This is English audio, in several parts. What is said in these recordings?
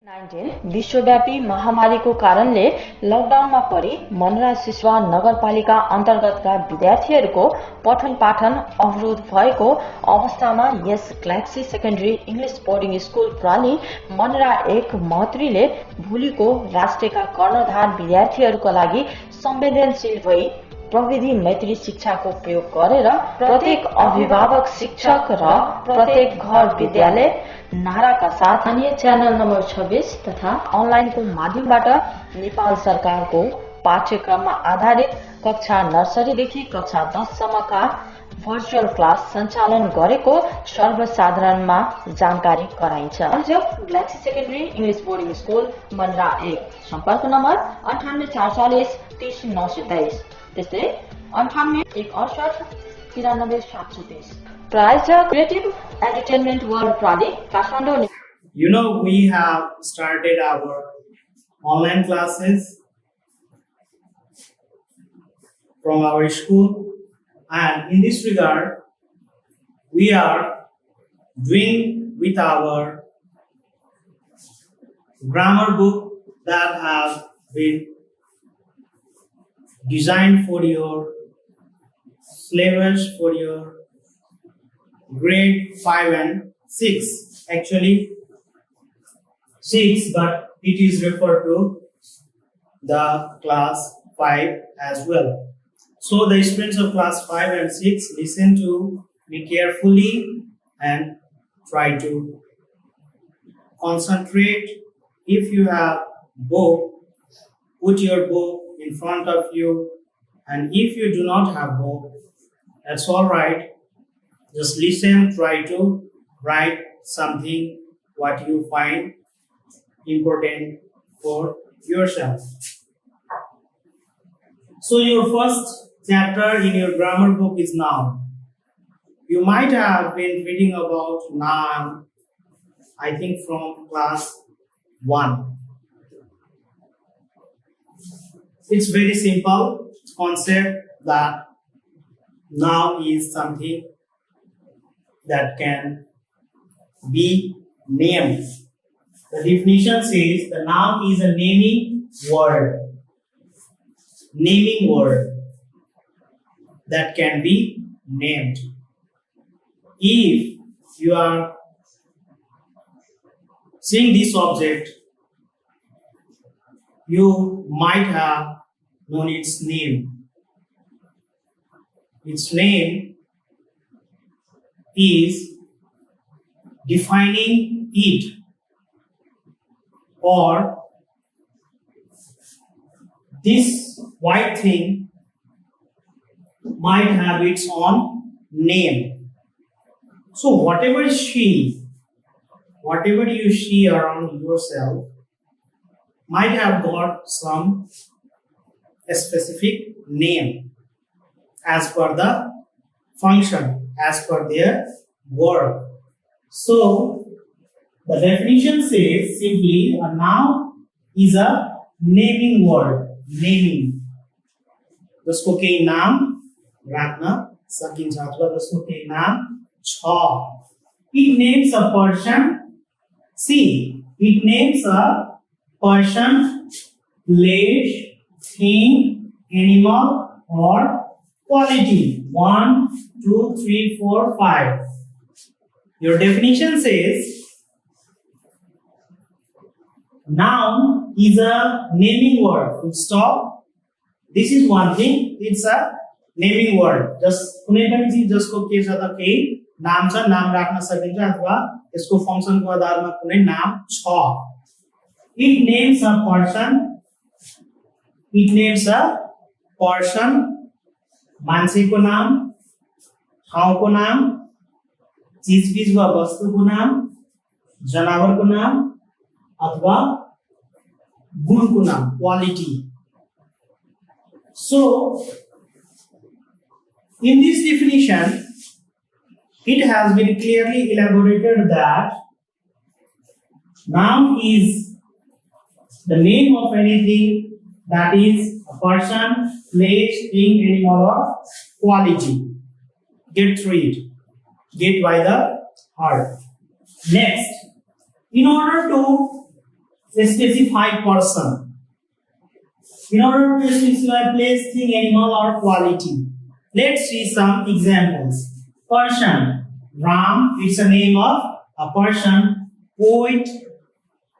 COVID-19 विश्वव्यापी महामारीको कारणले लकडाउनमा परि मनरा सिसवा नगरपालिका अन्तर्गतका विद्यार्थीहरूको पठन पाठन अवरोध भएको अवस्थामा यस Galaxy secondary English boarding school प्राली मनरा 1 महत्रीले भोलिको राष्ट्रका कर्णधार विद्यार्थीहरूका लागि संवेदनशील भई प्रविधि मैत्री शिक्षाको प्रयोग गरेर प्रत्येक अभिभावक शिक्षक र प्रत्येक घर विद्यालय नाराका साथ स्थानीय च्यानल नम्बर 26 तथा अनलाइनको माध्यमबाट नेपाल सरकारको पाठ्यक्रममा आधारित कक्षा नर्सरीदेखि कक्षा 10 सम्मका भर्चुअल क्लास सञ्चालन गरेको सर्वसाधारणमा जानकारी गराइन्छ। Galaxy secondary English boarding school Monera 1 सम्पर्क नम्बर 98 440 30 923 त्यस्तै 98 168 93 730। प्रायोजक क्रिएटिभ एन्टरटेनमेन्ट वर्ल्ड प्राली Kathmandu. You know, we have started our online classes from our school, and in this regard, we are doing with our grammar book that have been designed for your syllabus for your grade 5 and 6. Actually 6, but it is referred to the class 5 as well. So the students of class 5 and 6, listen to me carefully and try to concentrate. If you have book, put your book in front of you, and if you do not have book, that's all right. Just listen, try to write something what you find important for yourself. So your first chapter in your grammar book is noun. You might have been reading about noun, I think from class 1. It's very simple concept that noun is something that can be named. The definition says the noun is a naming word. Naming word that can be named. If you are seeing this object, you might have known its name. Its name is defining it, or this white thing might have its own name. So whatever you see around yourself might have got some specific name as per the function, as per their work. So the definition says simply a noun is a naming word. Naming. जसको केही नाम राख्न सकिन्छ अथवा जसको केही नाम छ. It names a person. See, it names a person, place, thing, animal, or quality. 1, 2, 3, 4, 5. Your definition says noun is a naming word. Full stop. This is one thing. It's a naming word. Just कुनै पनि चीज जसको के छ त केही नाम छ, नाम राख्न सकिन्छ अथवा यसको फंक्शनको आधारमा कुनै नाम छ. It names a person. It names a person. मान्छेको नाम, ठाउँको नाम, चीज वा वस्तुको नाम, जनावरको नाम अथवा गुणको नाम, quality. So in this definition it has been clearly elaborated that noun is the name of anything that is a person, place, thing, animal, or quality. Get through it. Get by the heart. Next, in order to specify person. In order to specify place, thing, animal, or quality. Let's see some examples. Person. Ram, it's a name of a person. Poet.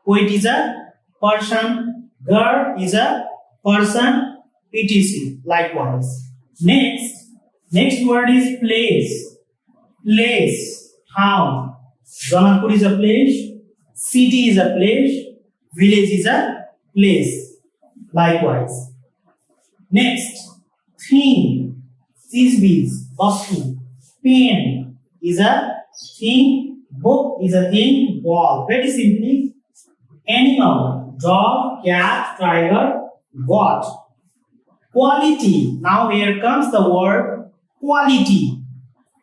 Poet is a person. Girl is a person. etc. Likewise. Next word is place. Place. Town. Janakpur is a place. City is a place. Village is a place. Likewise. Next. Thing. Tisbis. Vastu. Pen is a thing. Book is a thing. Ball. Very simply. Animal. Dog, cat, tiger, goat. Quality. Now here comes the word quality.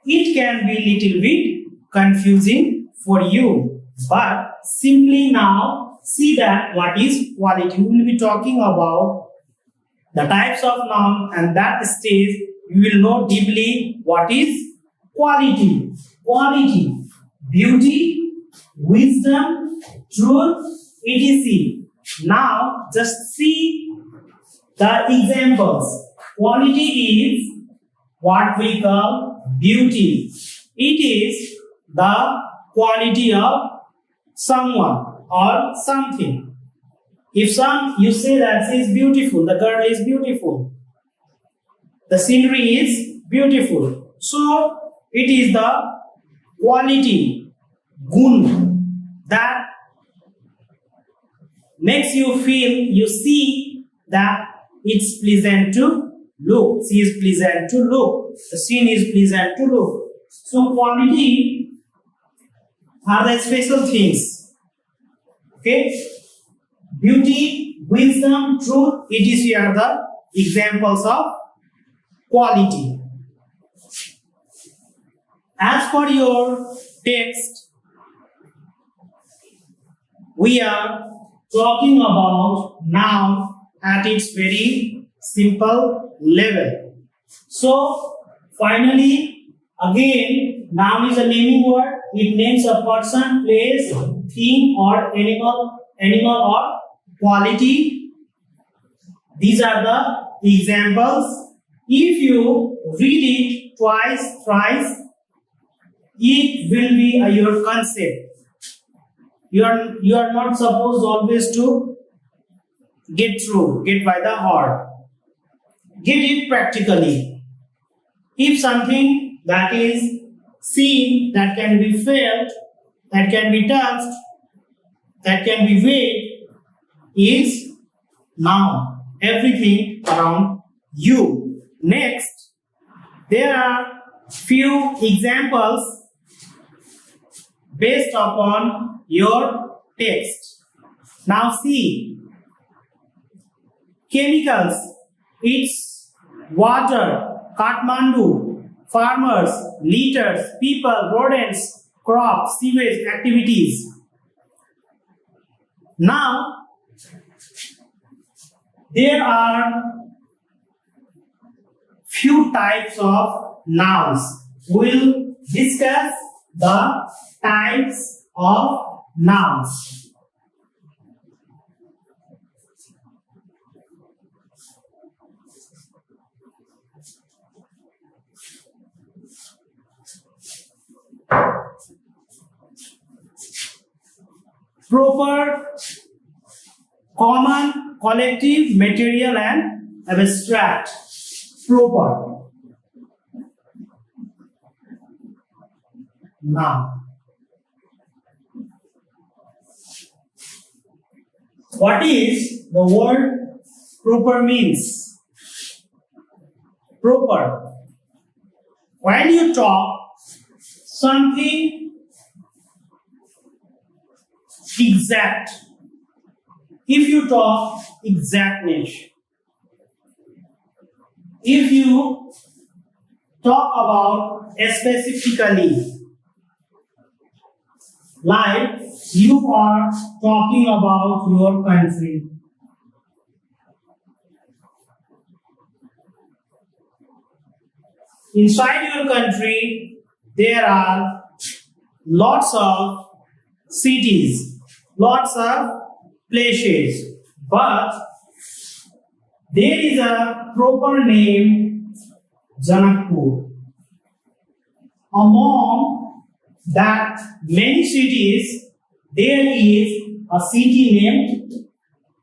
It can be little bit confusing for you, but simply now see that what is quality. We will be talking about the types of noun, and that stage you will know deeply what is quality. Quality, beauty, wisdom, truth, etc. Now just see the examples. Quality is what we call beauty. It is the quality of someone or something. If you say that she is beautiful, the girl is beautiful, the scenery is beautiful. So it is the quality, gun, that makes you feel, you see that it's pleasant to look. She is pleasant to look. The scene is pleasant to look. So quality are the special things. Okay? Beauty, wisdom, truth, etc. are the examples of quality. As for your text, we are talking about noun at its very simple level. So finally, again, noun is a naming word. It names a person, place, thing, or animal or quality. These are the examples. If you read it twice, thrice, it will be your concept. You are not supposed always to get by the heart. Get it practically. If something that is seen, that can be felt, that can be touched, that can be weighed, is noun. Everything around you. Next, there are few examples based upon your text. Now see, chemicals, it's water, Kathmandu, farmers, litters, people, rodents, crops, sewage, activities. Now, there are few types of nouns. We'll discuss the types of nouns. Proper, common, collective, material, and abstract. Proper. Now, what is the word proper means? Proper. When you talk something exact, if you talk exactness, if you talk about specifically, like you are talking about your country, inside your country there are lots of cities, lots of places, but there is a proper name Janakpur. Among that many cities, there is a city named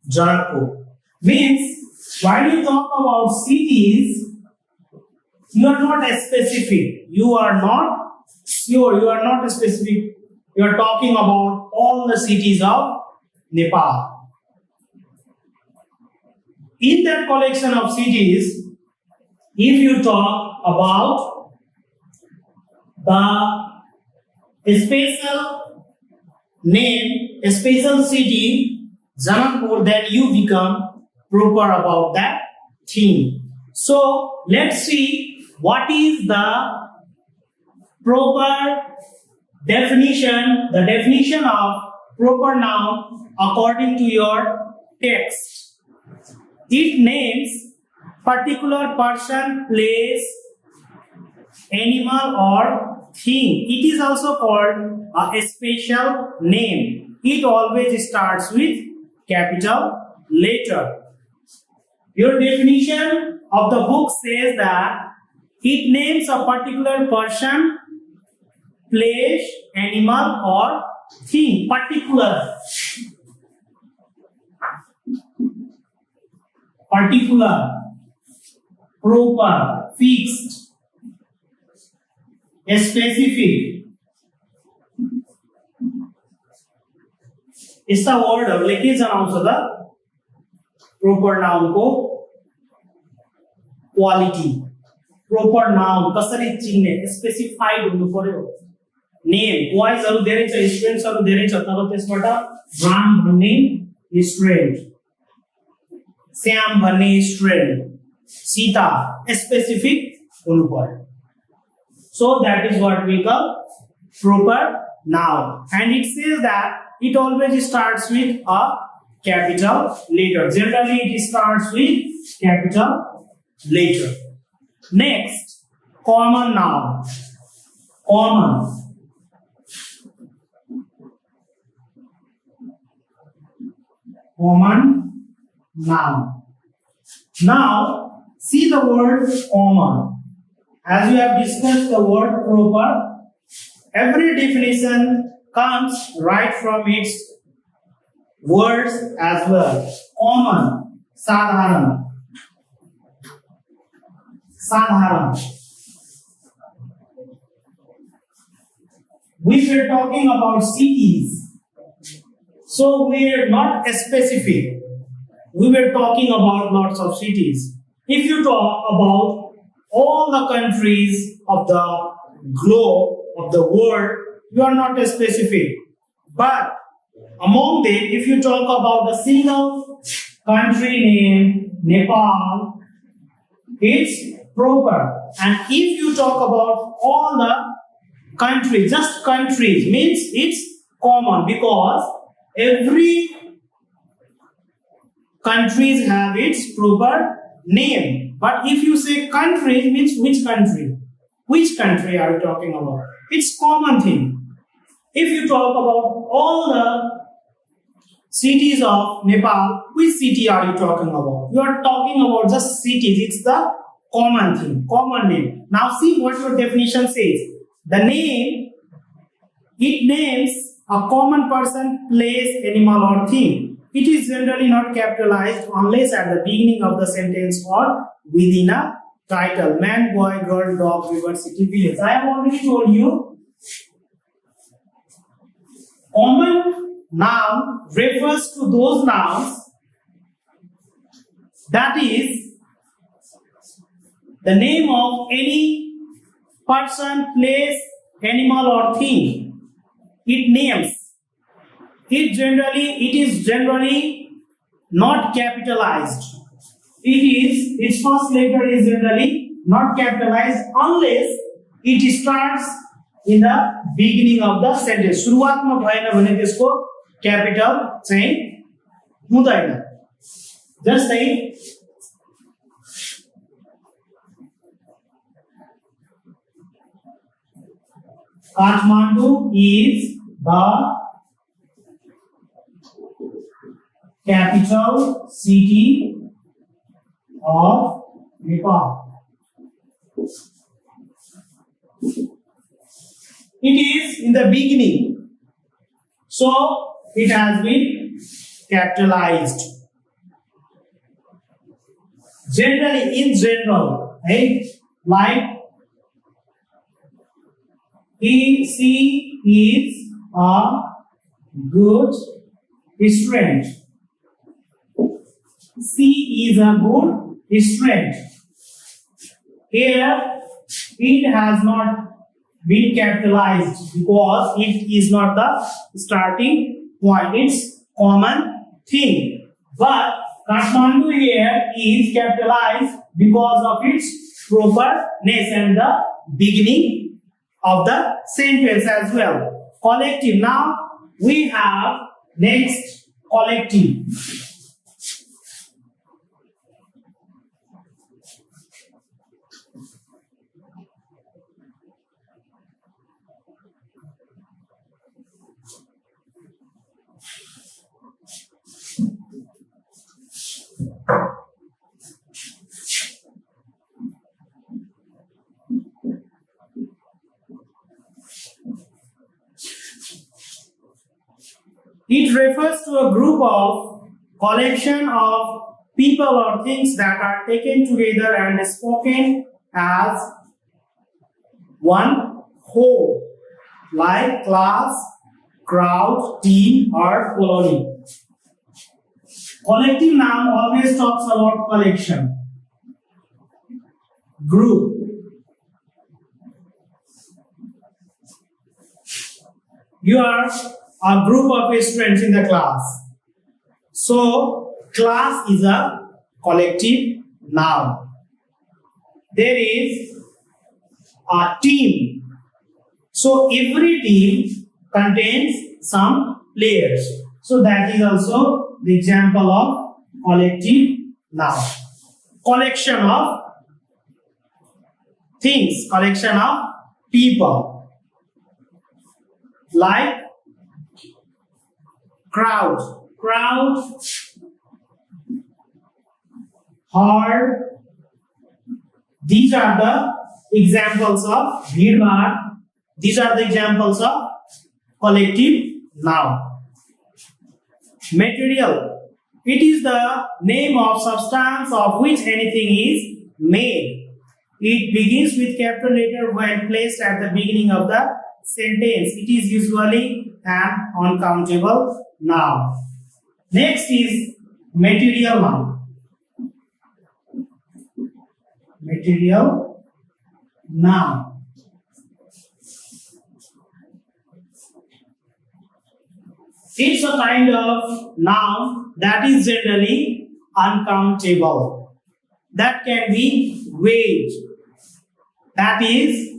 Janakpur. Means, while you talk about cities, you are not specific. You are not sure. You are not specific. You are talking about all the cities of Nepal. In that collection of cities, if you talk about the special name, a special city, Janakpur, then you become proper about that thing. So let's see what is the proper definition, the definition of proper noun according to your text. It names particular person, place, animal or thing. It is also called a special name. It always starts with capital letter. Your definition of the book says that it names a particular person, place, animal or thing. Particular. Particular. Proper. Fixed. Specific. यस्ता वर्डहरुले के जनाउँछ त proper noun को quality proper noun कसरी चिन्ने specified हुनु पर्यो name वाइजहरु धेरै छ स्टुडेन्ट्सहरु धेरै छ तर त्यसबाट राम भन्ने स्टुडेन्ट श्याम भन्ने स्टुडेन्ट सीता स्पेसिफिक हुनु पर्यो so that is what we call proper noun and it says that it always starts with a capital letter. Generally, it starts with capital letter. Next, common noun. Common. Common noun. Now, see the word common. As you have discussed the word proper, every definition comes right from its words as well. Common, sadharan. Sadharan. We were talking about cities. So we are not specific. We were talking about lots of cities. If you talk about all the countries of the globe, of the world, you are not specific. But among them, if you talk about the single country name, Nepal, it's proper. And if you talk about all the countries, just countries, means it's common because every countries have its proper name. But if you say countries, means which country? Which country are you talking about? It's common thing. If you talk about all the cities of Nepal, which city are you talking about? You are talking about just cities. It's the common thing, common name. Now see what your definition says. The name, it names a common person, place, animal or thing. It is generally not capitalized unless at the beginning of the sentence or within a title. Man, boy, girl, dog, river, city, village. I have already told you. Common noun refers to those nouns that is the name of any person, place, animal or thing. It names. It is generally not capitalized. Its first letter is generally not capitalized unless it starts in the beginning of the sentence. सुरुवातमा भएन भने त्यसको capital चाहिँ हुँदैन. जस्तै Kathmandu is the capital city of Nepal. It is in the beginning, so it has been capitalized. Generally, in general, right? Like he is a good student. C is a good student. Here, it has not been capitalized because it is not the starting point. It's common thing. But Kathmandu here is capitalized because of its properness and the beginning of the sentence as well. Collective. Now we have next collective. It refers to a group of collection of people or things that are taken together and spoken as one whole, like class, crowd, team, or colony. Collective noun always talks about collection, group. You are a group of students in the class. So, class is a collective noun. There is a team. So, every team contains some players. So, that is also the example of collective noun. Collection of things, collection of people. Like crowd, herd. These are the examples of bhid-bhad. These are the examples of collective noun. Material. It is the name of substance of which anything is made. It begins with capital letter when placed at the beginning of the sentence. It is usually an uncountable noun. Next is material noun. Material noun. It's a kind of noun that is generally uncountable, that can be weighed, that is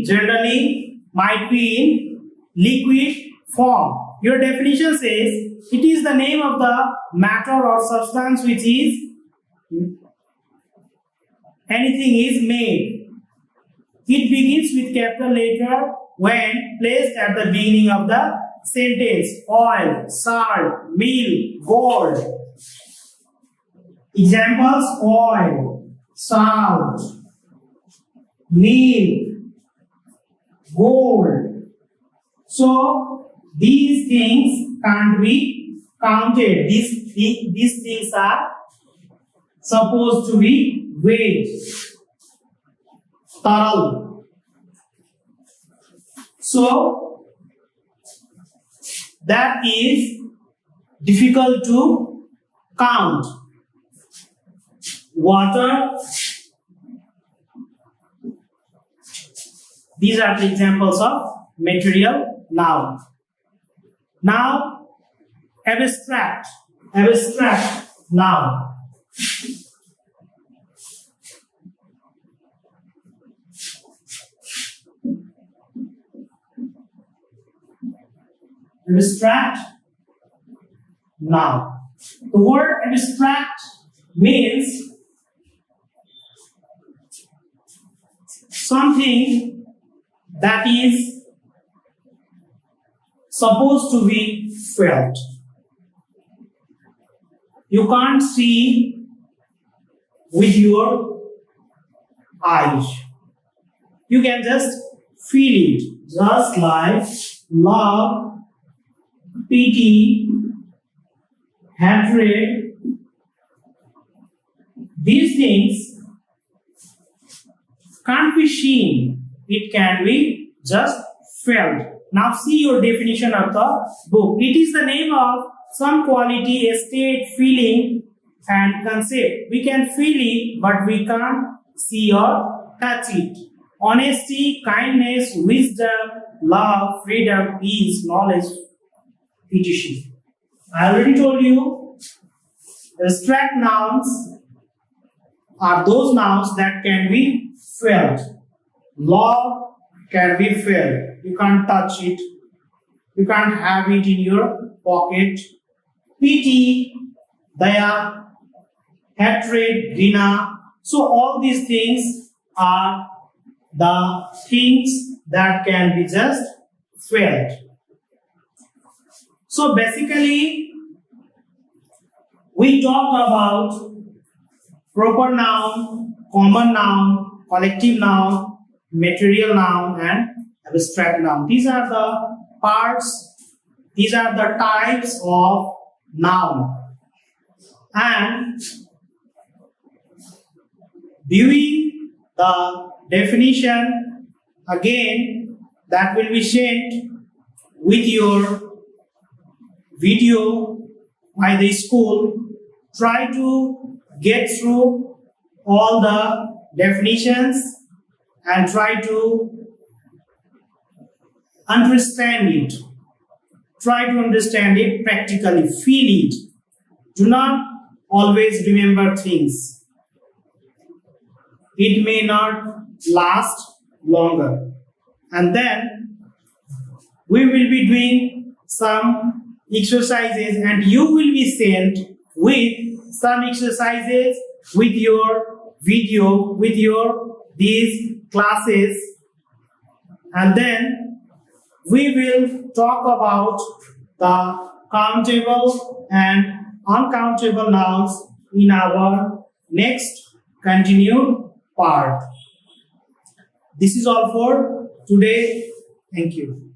generally might be in liquid form. Your definition says it is the name of the matter or substance which is anything is made. It begins with capital letter when placed at the beginning of the sentence. Oil, salt, milk, gold. Examples: oil, salt, milk, gold. So these things can't be counted. These things are supposed to be weighed. Taral. So that is difficult to count. Water. These are the examples of material noun. Now, abstract noun. Abstract noun. The word abstract means something that is supposed to be felt. you can't see with your eyes. You can just feel it, just like love, pity, hatred. These things can't be seen, it can be just felt. Now see your definition of the book. It is the name of some quality, a state, feeling and concept. We can feel it, but we can't see or touch it. Honesty, kindness, wisdom, love, freedom, peace, knowledge, etc. I already told you, abstract nouns are those nouns that can be felt. Love can be felt. You can't touch it. You can't have it in your pocket. Pity, daya, hatred, grina. So all these things are the things that can be just felt. So basically, we talk about proper noun, common noun, collective noun, material noun and abstract noun. These are the parts, these are the types of noun. And viewing the definition again, that will be sent with your video by the school. Try to get through all the definitions and try to understand it. Try to understand it practically, feel it. Do not always remember things. It may not last longer. And then we will be doing some exercises and you will be sent with some exercises with your video, with your these classes, and then we will talk about the countable and uncountable nouns in our next continued part. This is all for today. Thank you.